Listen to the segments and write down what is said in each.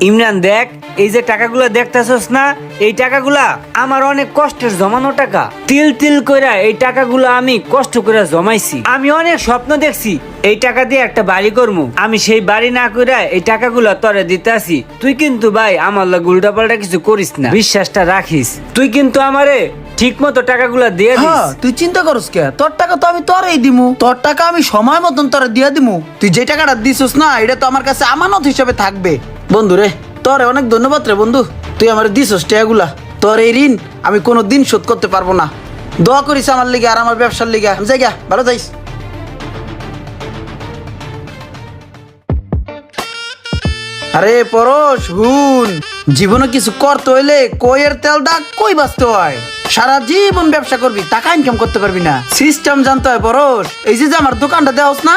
ইমরান দেখ, এই যে টাকাগুলা দেখতেছস না, এই টাকাগুলা আমার অনেক কষ্টের জমানো টাকা। তিল তিল কইরা এই টাকাগুলা আমি কষ্ট করে জমাইছি। আমি অনেক স্বপ্ন দেখছি এই টাকা দিয়ে একটা বাড়ি করবো। আমি সেই বাড়ি না কইরা এই টাকাগুলা তোরে দিতে আসি। তুই কিন্তু ভাই আমার লাগে উল্টাপাল্টা কিছু করিস না, বিশ্বাসটা রাখিস। তুই কিন্তু আমারে ঠিক মতো টাকাগুলা দিয়ে দিস। হ্যাঁ, তুই চিন্তা করস কে? তোর টাকা তো আমি তোরেই দিমু। তোর টাকা আমি সময় মতন তোরে দিয়ে দিমু। তুই যে টাকাটা দিছিস না, এটা তো আমার কাছে আমানত হিসেবে থাকবে। বন্ধু রে, তোরে অনেক ধন্যবাদ রে বন্ধু। তুই আমার দিছিস টাকাগুলা। তোর এই ঋণ আমি কোনোদিন শোধ করতে পারবো না। দোয়া করিস আমার লিগে আর আমার ব্যবসার লিগে। জায়গা ভালো যাইস। আরে পরশ, হুন, জীবনে কিছু করতে হইলে কইয়ের তেলটা কই বাঁচতে হয়। সারা জীবন ব্যবসা করবি, টাকা ইনকাম করতে পারবি না। সিস্টেম জানতে হয় পরশ। এই যে আমার দোকানটা দেওস না,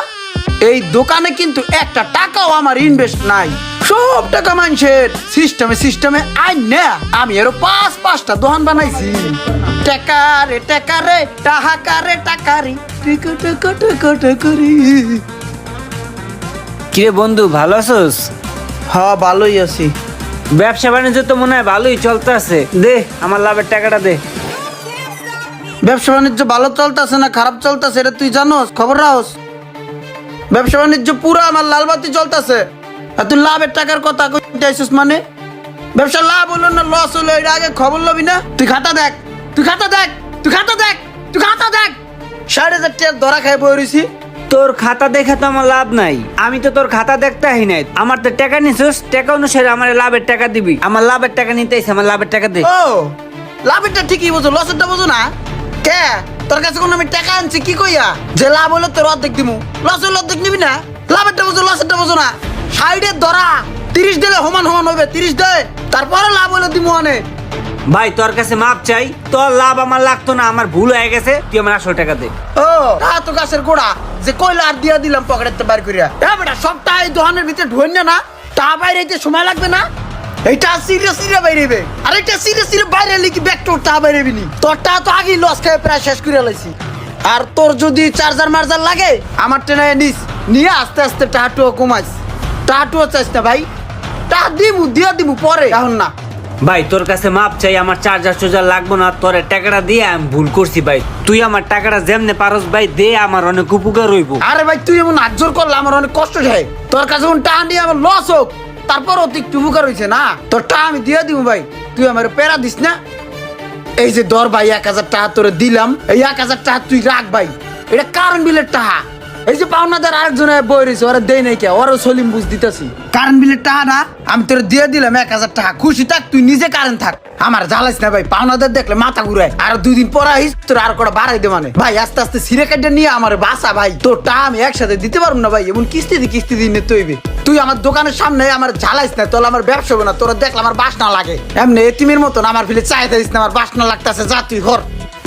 এই দোকানে কিন্তু একটা টাকাও আমার ইনভেস্ট নাই। সব টাকা মানুষের সিস্টেমে সিস্টেমে আইন না। আমি আরো পাঁচটা দোকান বানাইছি। টাকা রে টাকা রে, টাকা রে টাকা রে, টাকা টাকা টাকা টাকা রে। কিরে বন্ধু, ভালো আছোস? হ্যাঁ, ভালোই আছি। ব্যবসা বাণিজ্য তো মনে হয় ভালোই চলতেছে। দে আমার লাভের টাকাটা দে। ব্যবসা বাণিজ্য ভালো চলতেছে না খারাপ চলতেছে এটা তুই জানোস? খবর রাখস? ব্যবসা বাণিজ্য পুরো আমার লালবাতি চলতেছে। আর তুই লাভের টাকার কথা কইতে আইছিস মানে? ব্যবসা লাভ হলো না লস হলো এটা আগে খবর লবি না? তুই খাতা দেখ, তুই খাতা দেখ, তুই খাতা দেখ, তুই খাতা দেখ। 60,000 টাকা ধরা খাই বই রইছি। তোর খাতা দেখে তো আমার লাভ নাই। আমি তো তোর খাতা দেখতে আহি নাই। আমার তো টাকা নিছিস, টাকা অনুসারে আমার লাভের টাকা দিবি। আমার লাভের টাকা নিতে আইছে, আমার লাভের টাকা দে। ও, লাভেরটা ঠিকই বোঝো, লসেরটা বোঝো না কে? তোর কাছে কোন আমি টাকা আনছি কি কইয়া যে লাভ হলো তোর অর্ধেক দিমু, লস হলো অর্ধেক নিবি না? লাভেরটা বোঝো, লসেরটা বোঝো না। 60 ধরা 30 দিলে সমান সমান হবে। 30 দে, তারপরে লাভ হলো দিমু আনে। ভাই তোর কাছে মাপ চাই, তোর লাভ আমার লাগতো না, আমার ভুল হয়ে গেছে। তুই আমার আসল টাকা দে। ও, তো গাছের গোড়া যে কইলা আর দিয়া দিলাম পকেটেতে বাইর করিয়া। এ বেটা, সবটা এই দোকানের ভিতরে ঢুইন না, তা বাইরে হইতে সময় লাগবে না? এইটা সিরিয়াস বাইরেবে, আর এটা সিরিয়াস বাইরে লিখি ব্যাক তোর তা বাইরেবি নি। তোরটা তো আগেই লস খাই প্রায় শেষ করে লাইছি। আর তোর যদি চার্জার মার্জার লাগে আমার টেনে নিস, নিয়ে আস্তে আস্তে টাটুও কমাইস। টাটুও চাইস না ভাই, টা দিমু দিয়া দিমু পরে, এখন না। ভাই তোর কাছে মাপ চাই, আমার চার্জার লাগবো না। তোর টাকাটা দিয়ে আমি ভুল করছি ভাই। তুই আমার টাকাটা যেমনে পারস ভাই দে, আমার অনেক উপকার হইব। আরে ভাই, তুই এমন আজ্জোর করলে আমার অনেক কষ্ট যায়। তোর কাছে টাকা নিয়ে আমার লস হোক, তারপর অতি একটু উপকার হয়েছে না। তোর টাকা আমি দিয়ে দিব ভাই, তুই আমার প্যারা দিস না। এই যে ধর ভাই, 1000 টাকা তোরে দিলাম। এই 1000 টাকা তুই রাখ ভাই, এটা কারেন্ট বিলের টাকা। এই যে পাওনাদার আরেকজন বই রয়েছে, ওরা দেয় নাই কে, ওরা সলিম বুঝ দিতেছি। কারেন্ট বিলের টাকাটা আমি তোরে দিয়ে দিলাম 1000 টাকা। খুশি থাক, তুই নিজে কারেন্ট থাক, আমার জ্বালাইস না ভাই। পাওনাদার দেখলে মাথা ঘুরায়। আর 2 দিন পর আইস, তোর আর কটা বাড়াই দে মানে। ভাই আস্তে আস্তে সিরে কাটে নিয়ে আমার বাসা ভাই। তোর টাকা আমি একসাথে দিতে পারবো না ভাই, এমন কিস্তি দিনে তৈবে। তুই আমার দোকানের সামনে আমার ঝালাইস না, তোর আমার ব্যবসা হবে না। তোরা দেখলে আমার বাসনা লাগে। এমনি এতিমের মতন আমার ফিলে চাইতে দিস না, আমার বাসনা লাগতেছে। যা তুই হর,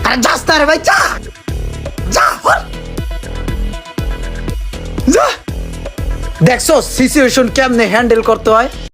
আরে যাস না রে ভাই, যা যা হর যা। দেখছো সিচুয়েশন কেমনে হ্যান্ডেল করতে হয়।